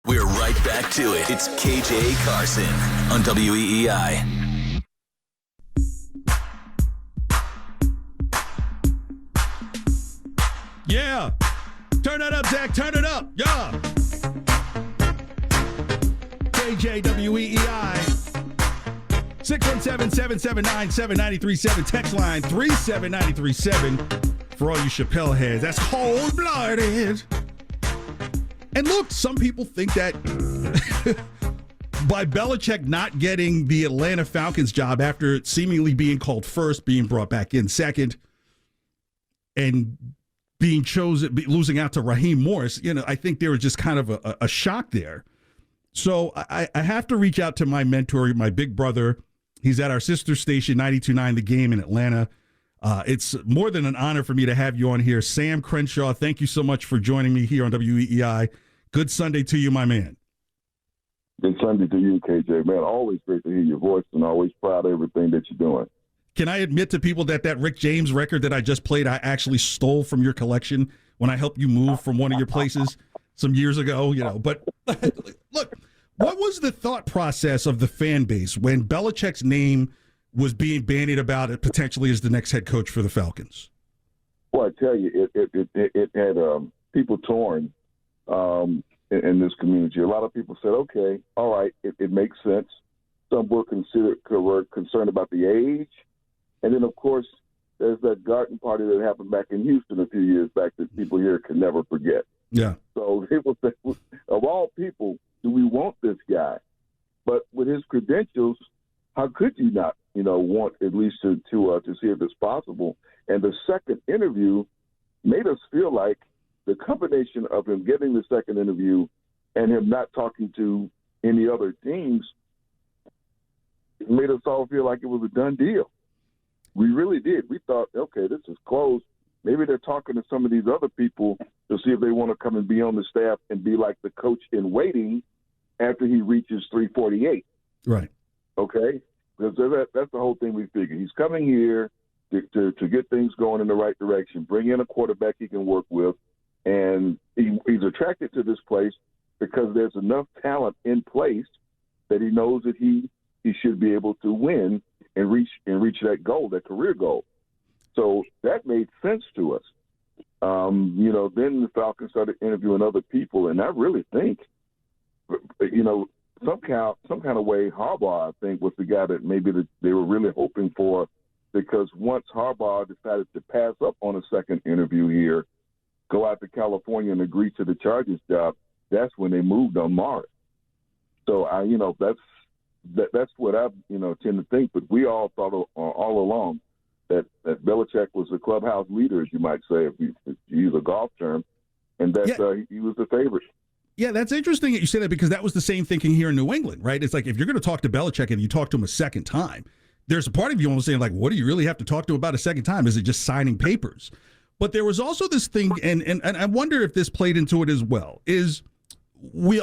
We're right back to it. It's KJ Carson on WEEI. Yeah. Turn that up, Zach. Turn it up. Yeah. KJ WEEI. 617-779-7937. Text line 37937 for all you Chappelle heads. That's cold-blooded. And look, some people think that by Belichick not getting the Atlanta Falcons job after seemingly being called first, being brought back in second, and being chosen, losing out to Raheem Morris, I think there was just kind of a shock there. So I have to reach out to my mentor, my big brother. He's at our sister station, 92.9 The Game in Atlanta. It's more than an honor for me to have you on here. Sam Crenshaw, thank you so much for joining me here on WEEI. Good Sunday to you, my man. Good Sunday to you, KJ. Man, always great to hear your voice and always proud of everything that you're doing. Can I admit to people that Rick James record that I just played, I actually stole from your collection when I helped you move from one of your places some years ago, But look, what was the thought process of the fan base when Belichick's name was being bandied about it potentially as the next head coach for the Falcons? Well, I tell you, it had people torn in this community. A lot of people said, okay, all right, it makes sense. Some were concerned about the age. And then, of course, there's that garden party that happened back in Houston a few years back that people here can never forget. Yeah. So people say, of all people, do we want this guy? But with his credentials, how could you not, want at least to see if it's possible? And the second interview made us feel like the combination of him getting the second interview and him not talking to any other teams made us all feel like it was a done deal. We really did. We thought, okay, this is close. Maybe they're talking to some of these other people to see if they want to come and be on the staff and be like the coach in waiting after he reaches 348. Right. Okay? Because that's the whole thing we figured. He's coming here to get things going in the right direction, bring in a quarterback he can work with, and he's attracted to this place because there's enough talent in place that he knows that he should be able to win and reach that goal, that career goal. So that made sense to us. Then the Falcons started interviewing other people, and I really think, some kind of way, Harbaugh, I think, was the guy that maybe they were really hoping for, because once Harbaugh decided to pass up on a second interview here, go out to California and agree to the Chargers job, that's when they moved on Morris. So that's what I tend to think. But we all thought all along that Belichick was a clubhouse leader, as you might say, if you use a golf term, and that he was the favorite. Yeah, that's interesting that you say that, because that was the same thinking here in New England, right? It's like if you're going to talk to Belichick and you talk to him a second time, there's a part of you almost saying, like, what do you really have to talk to him about a second time? Is it just signing papers? But there was also this thing, and I wonder if this played into it as well, a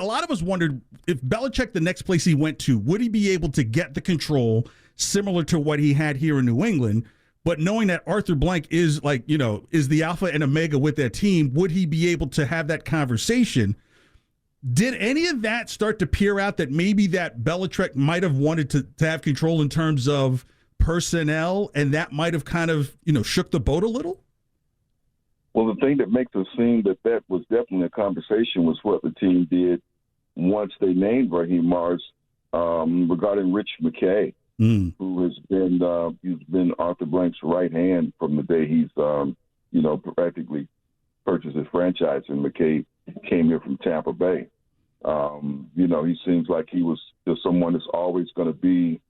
lot of us wondered if Belichick, the next place he went to, would he be able to get the control similar to what he had here in New England? But knowing that Arthur Blank is is the alpha and omega with that team, would he be able to have that conversation? Did any of that start to peer out that maybe that Belichick might have wanted to have control in terms of personnel, and that might have kind of, shook the boat a little? Well, the thing that makes us think that was definitely a conversation was what the team did once they named Raheem Morris regarding Rich McKay, who has been Arthur Blank's right hand from the day he's practically purchased his franchise, and McKay came here from Tampa Bay. He seems like he was just someone that's always going to be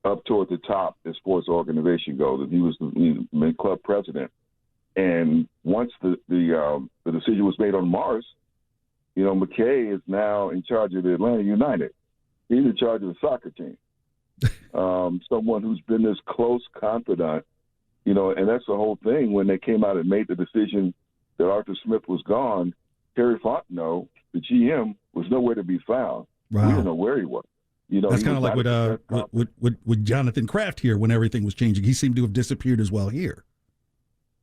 up toward the top as far as the organization goes. And he was the club president. And once the decision was made on Morris, McKay is now in charge of the Atlanta United. He's in charge of the soccer team. Someone who's been this close confidant, and that's the whole thing. When they came out and made the decision that Arthur Smith was gone, Terry Fontenot, the GM, was nowhere to be found. Wow. We didn't know where he was. That's kind of like with Jonathan Kraft here when everything was changing. He seemed to have disappeared as well here.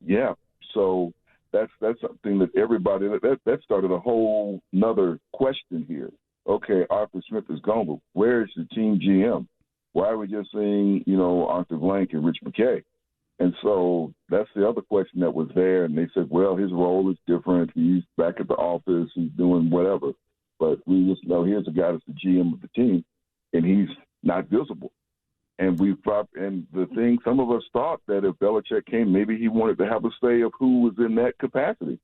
Yeah. So that's something that everybody that started a whole nother question here. Okay, Arthur Smith is gone, but where's the team GM? Why are we just seeing, Arthur Blank and Rich McKay? And so that's the other question that was there. And they said, well, his role is different. He's back at the office. He's doing whatever. But we just know here's a guy that's the GM of the team, and he's not visible. And the thing, some of us thought that if Belichick came, maybe he wanted to have a say of who was in that capacity,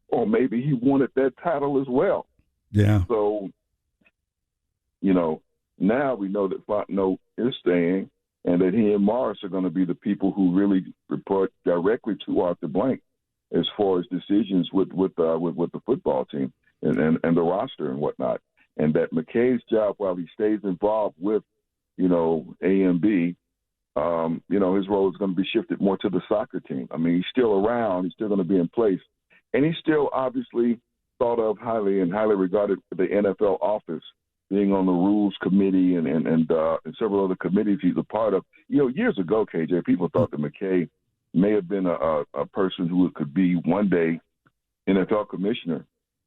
or maybe he wanted that title as well. Yeah. So, now we know that Fontenot is staying, and that he and Morris are going to be the people who really report directly to Arthur Blank as far as decisions with the football team and the roster and whatnot. And that McKay's job, while he stays involved with, A and B, his role is going to be shifted more to the soccer team. I mean, he's still around. He's still going to be in place. And he's still obviously thought of highly and highly regarded for the NFL office, being on the rules committee and several other committees he's a part of. Years ago, KJ, people thought that McKay may have been a person who could be one day NFL commissioner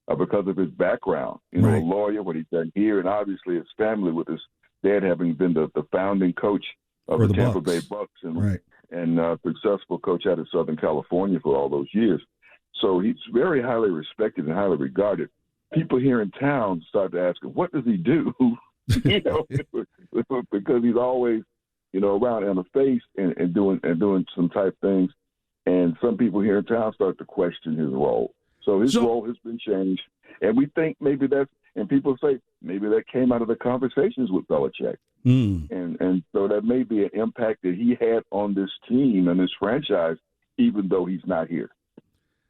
because of his background. Right. A lawyer, what he's done here, and obviously his family with his dad having been the founding coach of the Tampa Bay Bucks and successful coach out of Southern California for all those years. So he's very highly respected and highly regarded. People here in town start to ask him, what does he do? Because he's always, around in the face and doing some type things. And some people here in town start to question his role. So his role has been changed. And we think maybe and people say maybe that came out of the conversations with Belichick. And so that may be an impact that he had on this team and this franchise, even though he's not here.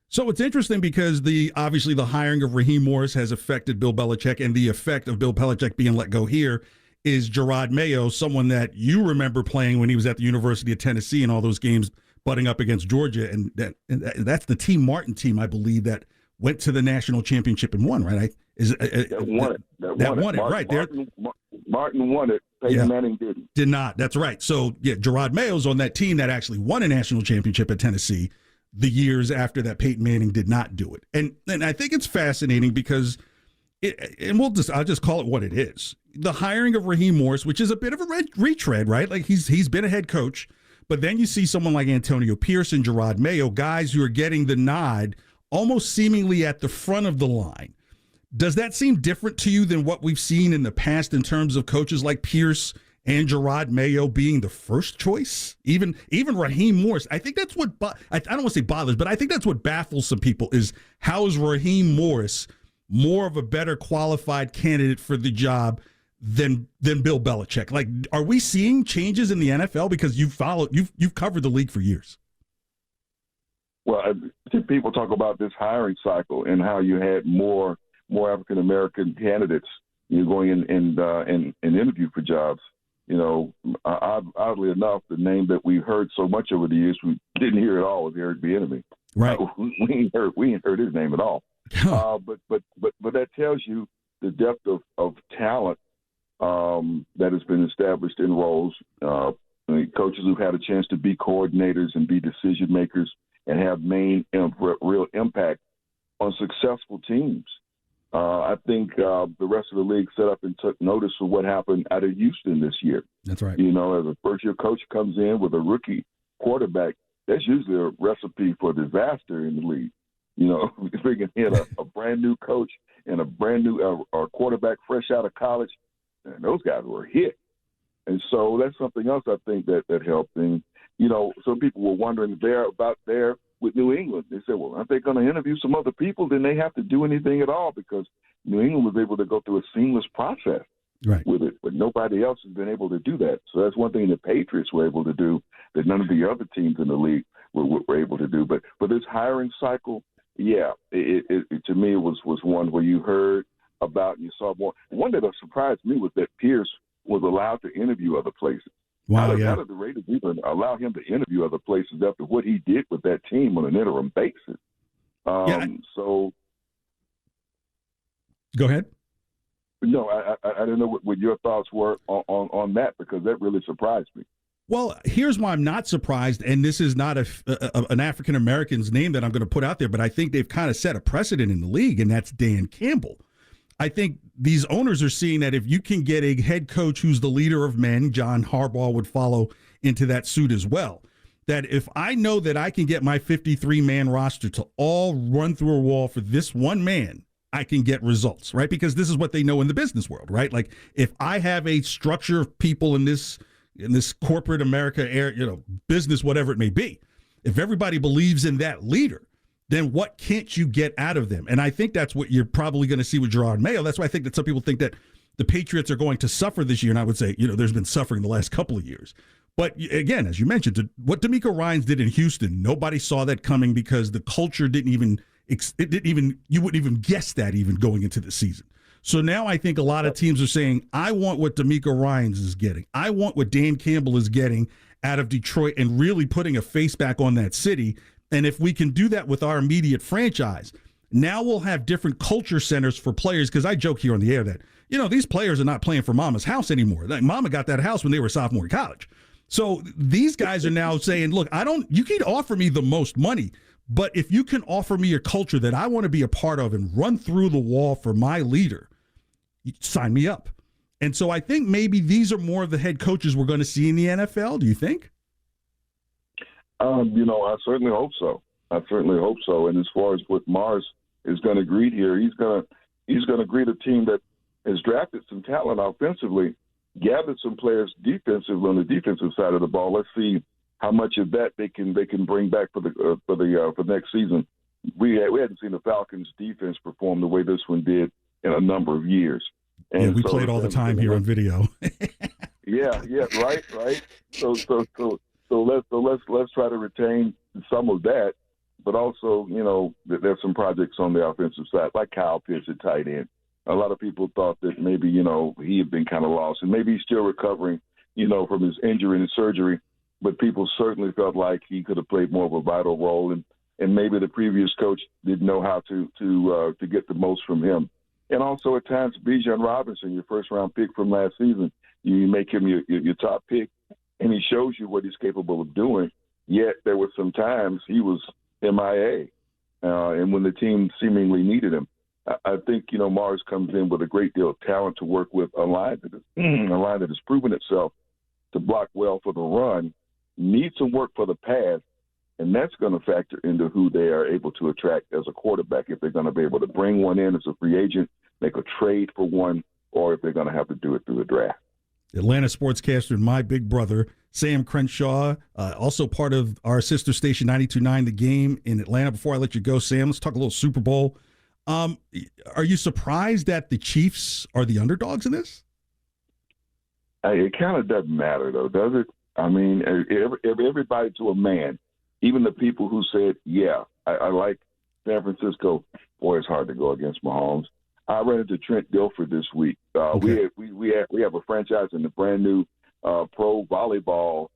So it's interesting because obviously the hiring of Raheem Morris has affected Bill Belichick, and the effect of Bill Belichick being let go here is Gerard Mayo, someone that you remember playing when he was at the University of Tennessee and all those games butting up against Georgia, and that's the Team Martin team, I believe, that went to the national championship and won, right? That won it. Right there. Martin won it. Peyton Manning didn't. Did not. That's right. So Gerard Mayo's on that team that actually won a national championship at Tennessee the years after that Peyton Manning did not do it. And I think it's fascinating because I'll just call it what it is. The hiring of Raheem Morris, which is a bit of a retread, right? Like he's been a head coach, but then you see someone like Antonio Pierce and Gerard Mayo, guys who are getting the nod almost seemingly at the front of the line. Does that seem different to you than what we've seen in the past in terms of coaches like Pierce and Gerard Mayo being the first choice? Even Raheem Morris, I think that's what I don't want to say bothers, but I think that's what baffles some people is how is Raheem Morris more of a better qualified candidate for the job than Bill Belichick? Like, are we seeing changes in the NFL because you've covered the league for years? Well, people talk about this hiring cycle and how you had more African American candidates going in and interview for jobs. Oddly enough, the name that we heard so much over the years, we didn't hear at all was Eric Bieniemy. Right. We ain't heard his name at all. But that tells you the depth of talent that has been established in roles. Coaches who've had a chance to be coordinators and be decision makers and have real impact on successful teams. I think the rest of the league set up and took notice of what happened out of Houston this year. That's right. As a first-year coach comes in with a rookie quarterback, that's usually a recipe for disaster in the league. If we can hit a brand-new coach and a brand-new quarterback fresh out of college, and those guys were hit. And so that's something else I think that helped. And, some people were wondering there with New England. They said, well, aren't they going to interview some other people? Then they have to do anything at all because New England was able to go through a seamless process with it, but nobody else has been able to do that. So that's one thing the Patriots were able to do that none of the other teams in the league were able to do. But for this hiring cycle, it to me was one where you heard about and you saw more. One that surprised me was that Pierce was allowed to interview other places. Wow, How did the Raiders even allow him to interview other places after what he did with that team on an interim basis? So, go ahead. No, I don't know what your thoughts were on that because that really surprised me. Well, here's why I'm not surprised, and this is not an African-American's name that I'm going to put out there, but I think they've kind of set a precedent in the league, and that's Dan Campbell. I think these owners are seeing that if you can get a head coach who's the leader of men, John Harbaugh would follow into that suit as well, that if I know that I can get my 53-man roster to all run through a wall for this one man, I can get results, right? Because this is what they know in the business world, right? Like if I have a structure of people in this corporate America, business, whatever it may be, if everybody believes in that leader, then what can't you get out of them? And I think that's what you're probably going to see with Gerard Mayo. That's why I think that some people think that the Patriots are going to suffer this year. And I would say, there's been suffering the last couple of years. But again, as you mentioned, what DeMeco Ryans did in Houston, nobody saw that coming because the culture you wouldn't even guess that even going into the season. So now I think a lot of teams are saying, I want what DeMeco Ryans is getting. I want what Dan Campbell is getting out of Detroit and really putting a face back on that city. And if we can do that with our immediate franchise, now we'll have different culture centers for players. Because I joke here on the air that, these players are not playing for mama's house anymore. Like mama got that house when they were sophomore in college. So these guys are now saying, look, you can offer me the most money, but if you can offer me a culture that I want to be a part of and run through the wall for my leader, sign me up. And so I think maybe these are more of the head coaches we're going to see in the NFL. Do you think? I certainly hope so. And as far as what Mars is going to greet here, he's going to greet a team that has drafted some talent offensively, gathered some players defensively on the defensive side of the ball. Let's see how much of that they can bring back for next season. We hadn't seen the Falcons defense perform the way this one did in a number of years. And we played all the time here on video. yeah, right. So let's try to retain some of that, but also, there's some projects on the offensive side, like Kyle Pitts at tight end. A lot of people thought that maybe, he had been kind of lost, and maybe he's still recovering, from his injury and his surgery, but people certainly felt like he could have played more of a vital role, and maybe the previous coach didn't know how to get the most from him. And also at times, Bijan Robinson, your first-round pick from last season, you make him your top pick, and he shows you what he's capable of doing. Yet there were some times he was MIA, and when the team seemingly needed him. I think, Mars comes in with a great deal of talent to work with a line that has proven itself to block well for the run, needs some work for the pass, and that's going to factor into who they are able to attract as a quarterback, if they're going to be able to bring one in as a free agent, make a trade for one, or if they're going to have to do it through a draft. Atlanta sportscaster and my big brother, Sam Crenshaw, also part of our sister station 92.9 The Game in Atlanta. Before I let you go, Sam, let's talk a little Super Bowl. Are you surprised that the Chiefs are the underdogs in this? It kind of doesn't matter, though, does it? I mean, everybody to a man, even the people who said, I like San Francisco, boy, it's hard to go against Mahomes. I ran into Trent Dilfer this week. Okay. We have a franchise in the brand new Pro Volleyball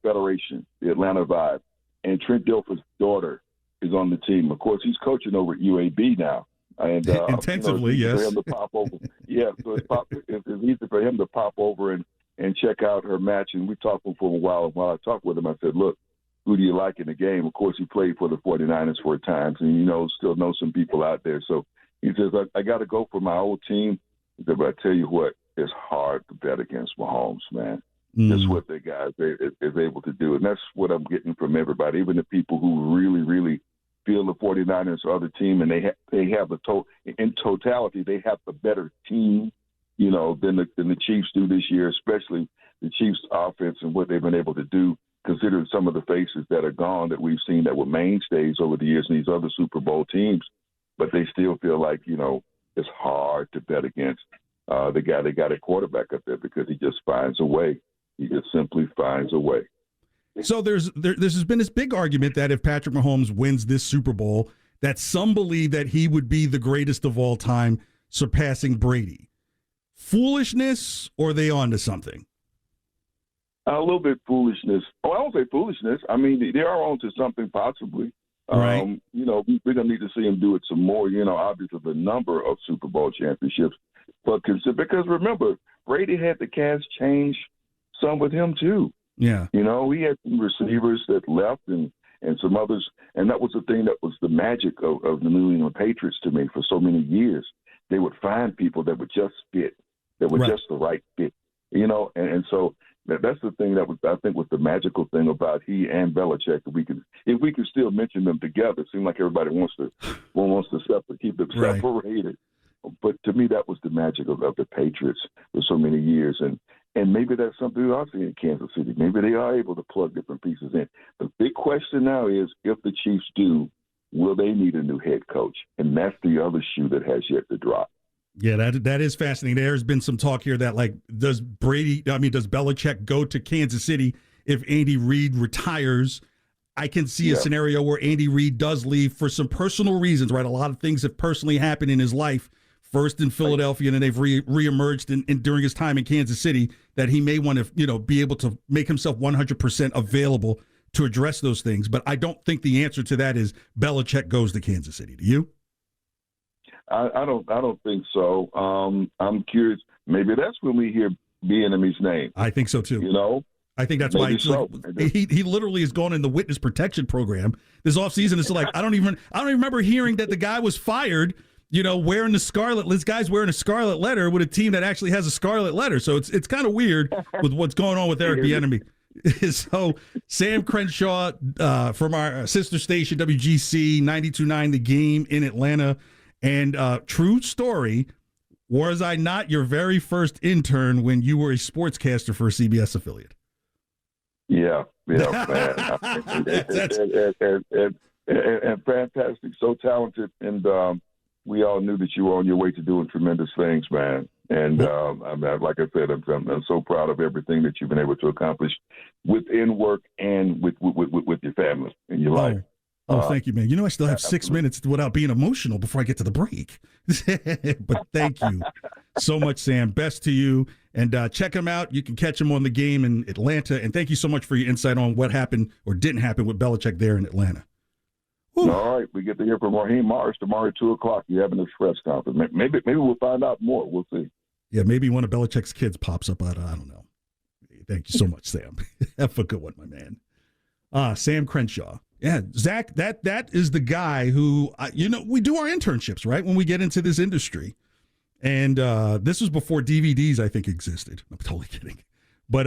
Federation, the Atlanta Vibe, and Trent Dilfer's daughter is on the team. Of course, he's coaching over at UAB now, and intensively, yes. For him to pop over, it's easy for him to pop over and check out her match. And we talked for a while. And while I talked with him, I said, "Look, who do you like in the game?" Of course, he played for the 49ers for a time, and still know some people out there. So he says, I got to go for my old team. He said, but I tell you what, it's hard to bet against Mahomes, man. That's what the guy is able to do. And that's what I'm getting from everybody, even the people who really, really feel the 49ers are the team, and they have in totality, they have the better team, than the Chiefs do this year, especially the Chiefs offense and what they've been able to do, considering some of the faces that are gone that we've seen that were mainstays over the years in these other Super Bowl teams. But they still feel like, it's hard to bet against the guy they got a quarterback up there, because he just finds a way. He just simply finds a way. So there's been this big argument that if Patrick Mahomes wins this Super Bowl, that some believe that he would be the greatest of all time, surpassing Brady. Foolishness, or are they on to something? A little bit foolishness. Oh, I don't say foolishness. I mean, they are on to something possibly. Right. We're going to need to see him do it some more, obviously the number of Super Bowl championships. But because remember, Brady had the cast change some with him too. Yeah. You know, we had some receivers that left and some others, and that was the thing that was the magic of the New England Patriots to me for so many years. They would find people that would just fit, that were just the right fit, you know, and so that's the thing that was, I think, was the magical thing about he and Belichick. If we could still mention them together, it seems like everybody wants to keep them separated. But to me, that was the magic of the Patriots for so many years, and maybe that's something we are seeing in Kansas City. Maybe they are able to plug different pieces in. The big question now is, if the Chiefs do, will they need a new head coach? And that's the other shoe that has yet to drop. Yeah, that is fascinating. There's been some talk here that, like, does Belichick go to Kansas City if Andy Reid retires? I can see a scenario where Andy Reid does leave for some personal reasons, right? A lot of things have personally happened in his life, first in Philadelphia, and then they've reemerged during his time in Kansas City, that he may want to, be able to make himself 100% available to address those things. But I don't think the answer to that is Belichick goes to Kansas City. Do you? I don't think so. I'm curious. Maybe that's when we hear Bieniemy's name. I think so too. You know, I think that's maybe why so. He literally has gone in the witness protection program this offseason. It's like I don't even remember hearing that the guy was fired. Wearing the scarlet. This guy's wearing a scarlet letter with a team that actually has a scarlet letter. So it's kind of weird with what's going on with Eric Bieniemy. So Sam Crenshaw from our sister station WGC 92.9 The Game in Atlanta. And true story, was I not your very first intern when you were a sportscaster for a CBS affiliate? Yeah, man. and fantastic, so talented, and we all knew that you were on your way to doing tremendous things, man. And like I said, I'm so proud of everything that you've been able to accomplish within work and with your family and your life. Oh, thank you, man. I still have 6 minutes without being emotional before I get to the break. But thank you so much, Sam. Best to you. And check him out. You can catch him on The Game in Atlanta. And thank you so much for your insight on what happened or didn't happen with Belichick there in Atlanta. Whew. All right. We get to hear from Raheem Morris tomorrow at 2 o'clock. You have an express conference. Maybe we'll find out more. We'll see. Yeah, maybe one of Belichick's kids pops up. I don't know. Thank you so much, Sam. Have a good one, my man. Sam Crenshaw. Yeah, Zach, that is the guy who, we do our internships, right, when we get into this industry. And this was before DVDs, I think, existed. I'm totally kidding. But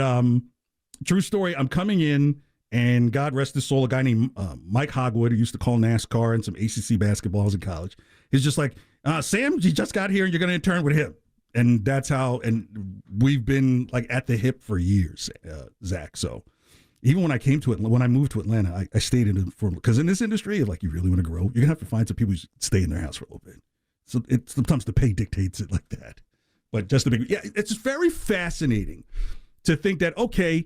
true story, I'm coming in, and God rest his soul, a guy named Mike Hogwood, who used to call NASCAR and some ACC basketballs in college. He's just like, Sam, you just got here, and you're going to intern with him. And that's how, and we've been, like, at the hip for years, Zach, so. Even when I moved to Atlanta, I stayed in it because in this industry, like, you really want to grow, you're gonna have to find some people who stay in their house for a little bit. So sometimes the pay dictates it like that. But just it's very fascinating to think that, okay,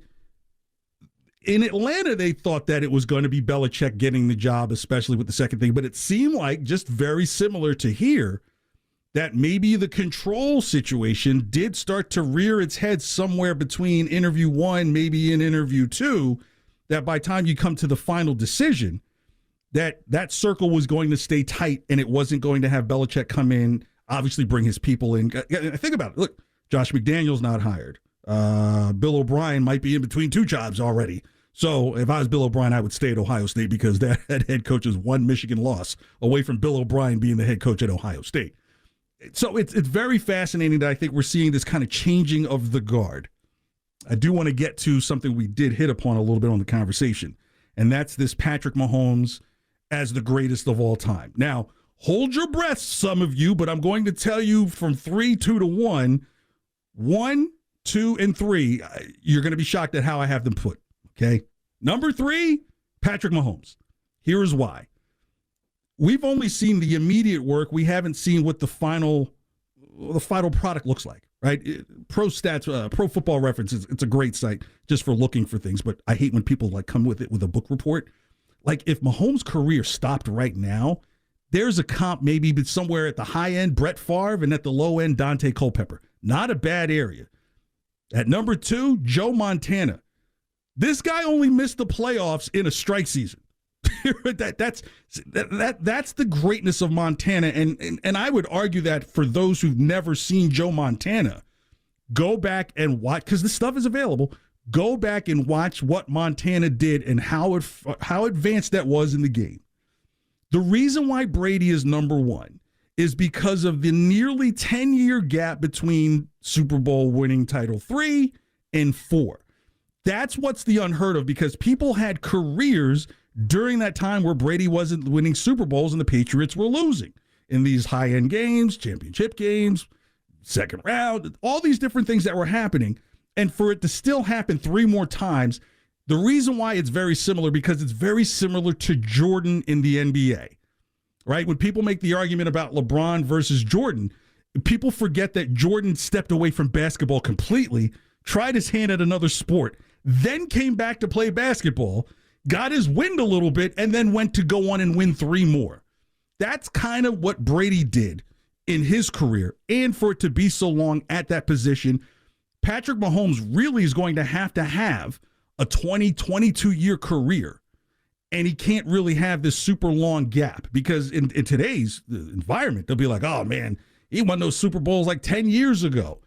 in Atlanta they thought that it was going to be Belichick getting the job, especially with the second thing. But it seemed like, just very similar to here, that maybe the control situation did start to rear its head somewhere between interview 1, maybe in interview 2, that by the time you come to the final decision, that circle was going to stay tight and it wasn't going to have Belichick come in, obviously bring his people in. Think about it. Look, Josh McDaniels not hired. Bill O'Brien might be in between 2 jobs already. So if I was Bill O'Brien, I would stay at Ohio State because that head coach is 1 Michigan loss away from Bill O'Brien being the head coach at Ohio State. So it's very fascinating that I think we're seeing this kind of changing of the guard. I do want to get to something we did hit upon a little bit on the conversation, and that's this Patrick Mahomes as the greatest of all time. Now, hold your breath, some of you, but I'm going to tell you from 3, 2 to 1, 1, 2, and 3, you're going to be shocked at how I have them put, okay? Number 3, Patrick Mahomes. Here's why. We've only seen the immediate work. We haven't seen what the final product looks like, right? Pro Stats, Pro Football Reference, it's a great site just for looking for things, but I hate when people come with it with a book report. Like, if Mahomes' career stopped right now, there's a comp maybe somewhere at the high end, Brett Favre, and at the low end, Dante Culpepper. Not a bad area. At number 2, Joe Montana. This guy only missed the playoffs in a strike season. That's the greatness of Montana, and I would argue that for those who've never seen Joe Montana, go back and watch, because this stuff is available. Go back and watch what Montana did and how advanced that was in the game. The reason why Brady is number one is because of the nearly 10-year gap between Super Bowl winning title 3 and 4. That's what's the unheard of, because people had careers during that time where Brady wasn't winning Super Bowls and the Patriots were losing in these high-end games, championship games, second round, all these different things that were happening. And for it to still happen 3 more times, the reason why it's very similar, because it's very similar to Jordan in the NBA, right? When people make the argument about LeBron versus Jordan, people forget that Jordan stepped away from basketball completely, tried his hand at another sport, then came back to play basketball, got his wind a little bit, and then went to go on and win 3 more. That's kind of what Brady did in his career. And for it to be so long at that position, Patrick Mahomes really is going to have a 20, 22-year career. And he can't really have this super long gap, because in today's environment, they'll be like, oh, man, he won those Super Bowls like 10 years ago.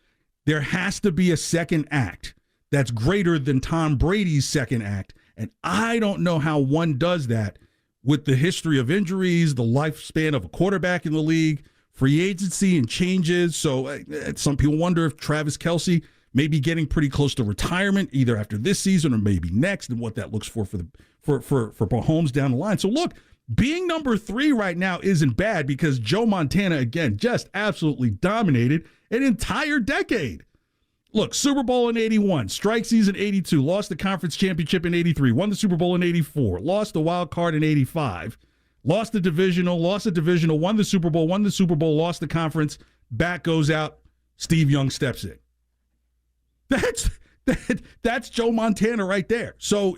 There has to be a second act that's greater than Tom Brady's second act. And I don't know how one does that with the history of injuries, the lifespan of a quarterback in the league, free agency and changes. So some people wonder if Travis Kelce may be getting pretty close to retirement, either after this season or maybe next, and what that looks for Mahomes down the line. So look, being number 3 right now isn't bad, because Joe Montana, again, just absolutely dominated an entire decade. Look, Super Bowl in 81, strike season 82, lost the conference championship in 83, won the Super Bowl in 84, lost the wild card in 85, lost the divisional, won the Super Bowl, lost the conference, back goes out, Steve Young steps in. That's Joe Montana right there. So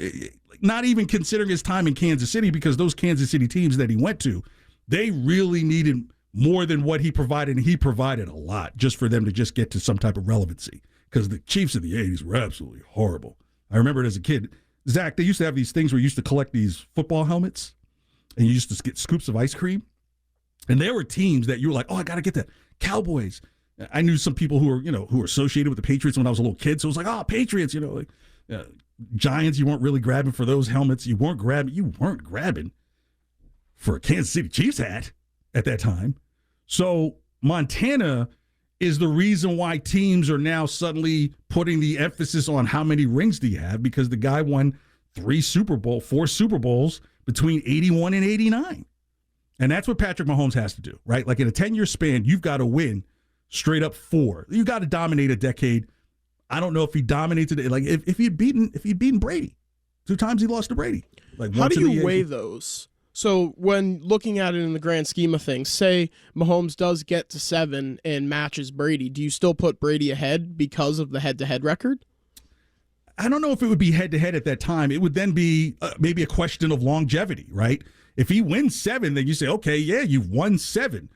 not even considering his time in Kansas City, because those Kansas City teams that he went to, they really needed more than what he provided, and he provided a lot just for them to just get to some type of relevancy, because the Chiefs of the 80s were absolutely horrible. I remember it as a kid. Zach, they used to have these things where you used to collect these football helmets, and you used to get scoops of ice cream, and there were teams that you were like, oh, I got to get that. Cowboys. I knew some people who were associated with the Patriots when I was a little kid. So it was like, oh, Patriots, Giants, you weren't really grabbing for those helmets. You weren't grabbing for a Kansas City Chiefs hat at that time. So Montana is the reason why teams are now suddenly putting the emphasis on how many rings do you have, because the guy won 4 Super Bowls between 81 and 89. And that's what Patrick Mahomes has to do, right? Like in a 10-year span, you've got to win straight up 4. You got to dominate a decade. I don't know if he dominates it. Like if he'd beaten Brady, 2 times he lost to Brady. Like, how do you weigh those? So when looking at it in the grand scheme of things, say Mahomes does get to 7 and matches Brady, do you still put Brady ahead because of the head-to-head record? I don't know if it would be head-to-head at that time. It would then be maybe a question of longevity, right? If he wins 7, then you say, okay, yeah, you've won 7.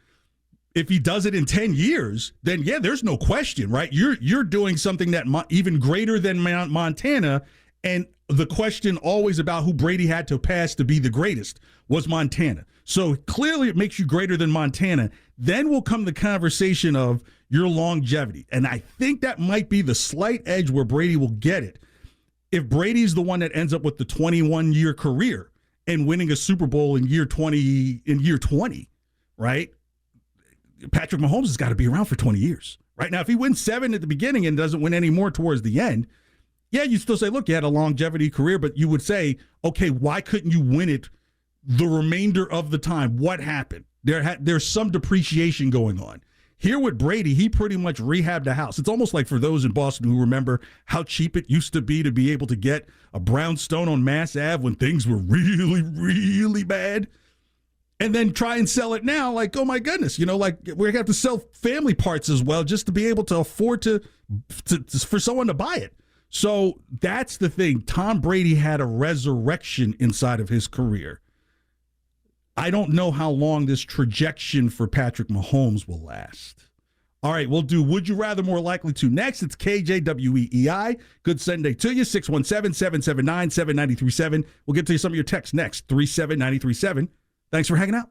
If he does it in 10 years, then yeah, there's no question, right? You're doing something that even greater than Montana, and the question always about who Brady had to pass to be the greatest was Montana. So clearly it makes you greater than Montana. Then will come the conversation of your longevity. And I think that might be the slight edge where Brady will get it. If Brady's the one that ends up with the 21-year career and winning a Super Bowl in year 20, right? Patrick Mahomes has got to be around for 20 years. Right now, if he wins 7 at the beginning and doesn't win any more towards the end, yeah, you still say, look, you had a longevity career, but you would say, okay, why couldn't you win it the remainder of the time? What happened? There's some depreciation going on. Here with Brady, he pretty much rehabbed the house. It's almost like for those in Boston who remember how cheap it used to be able to get a brownstone on Mass Ave when things were really, really bad. And then try and sell it now, like, oh my goodness, like we're going to have to sell family parts as well just to be able to afford for someone to buy it. So that's the thing. Tom Brady had a resurrection inside of his career. I don't know how long this trajectory for Patrick Mahomes will last. All right, we'll do Would You Rather More Likely To next. It's KJ WEEI. Good Sunday to you. 617-779-7937. We'll get to some of your texts next. 37937. Thanks for hanging out.